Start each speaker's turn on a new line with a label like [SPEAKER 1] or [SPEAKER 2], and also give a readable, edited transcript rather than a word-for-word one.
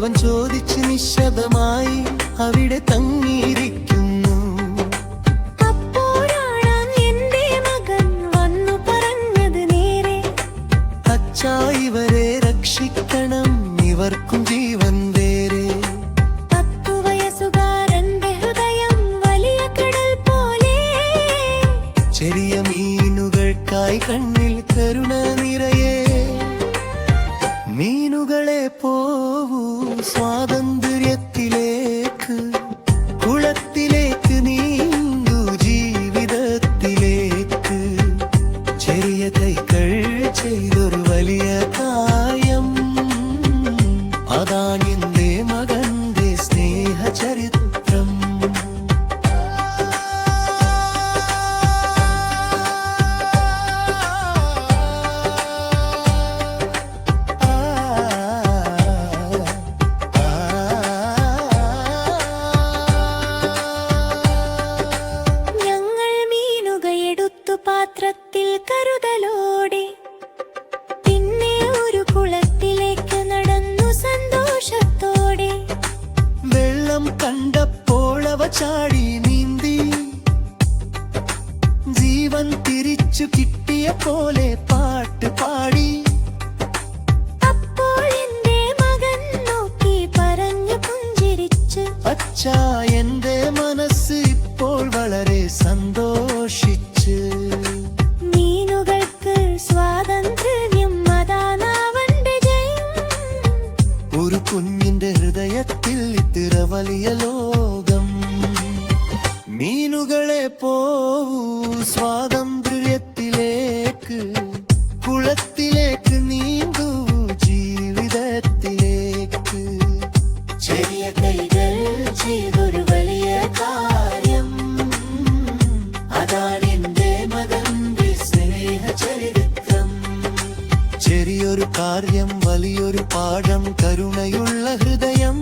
[SPEAKER 1] അവൻ ചോദിച്ച് നിശബ്ദമായി അവിടെ തങ്ങിയിരിക്കുന്നു.
[SPEAKER 2] അപ്പോഴാണ് എന്റെ മകൻ വന്നു പറഞ്ഞത് നേരെ,
[SPEAKER 1] അച്ഛാ ഇവരെ രക്ഷിക്കണം, ഇവർക്കും ജീവൻ വേറെ.
[SPEAKER 2] 10 വയസ്സുകാരന്റെ ഹൃദയം വലിയ കടൽ പോലെ,
[SPEAKER 1] ചെറിയ മീനുകൾക്കായി കണ്ണിൽ കരുണ നിറയെ. മീനുകളെ പോവൂ സ്വാതന്ത്ര്യത്തിലേക്ക്, കുളത്തിലേക്ക് നീന്തൂ ജീവിതത്തിലേക്ക്. ചെറിയ കൈകൾ ചെയ്തൊരു വലിയ കാര്യം, അതാണ് എന്റെ മകന്റെ സ്നേഹചരിത്രം.
[SPEAKER 2] ഞങ്ങൾ മീനുകയെടുത്തു പാത്രത്തിൽ കരുതലോടെ, പിന്നെ ഒരു കുളത്തിലേക്ക് നടന്നു സന്തോഷത്തോടെ.
[SPEAKER 1] വെള്ളം കണ്ടപ്പോൾ അവ ചാടി നീന്തി, ജീവൻ തിരിച്ചു കിട്ടിയ പോലെ പാട്ട് പാടി.
[SPEAKER 2] അപ്പോൾ എന്റെ മകൻ നോക്കി പറഞ്ഞു പുഞ്ചിരിച്ച്,
[SPEAKER 1] അച്ഛാ എന്റെ മനസ്സ് ഇപ്പോൾ വളരെ സന്തോഷിച്ച്.
[SPEAKER 2] മീനുകൾക്ക് സ്വാതന്ത്ര്യം, അതാണ് അവന്റെ ജയം.
[SPEAKER 1] ഒരു കുഞ്ഞിന്റെ ഹൃദയത്തിൽ ഇത്ര വലിയ ലോകം. മീനുകളെ പോവൂ സ്വാതന്ത്ര്യത്തിലേക്ക്, കുളത്തിലേക്ക് നീന്തൂ ജീവിതത്തിലേക്ക്. ചെറിയ കൈകൾ ചെയ്തൊരു വലിയ കാര്യം, അതാണ് എന്റെ മകന്റെ സ്നേഹചരിത്രം. ചെറിയൊരു കാര്യം വലിയൊരു പാഠം, കരുണയുള്ള ഹൃദയം.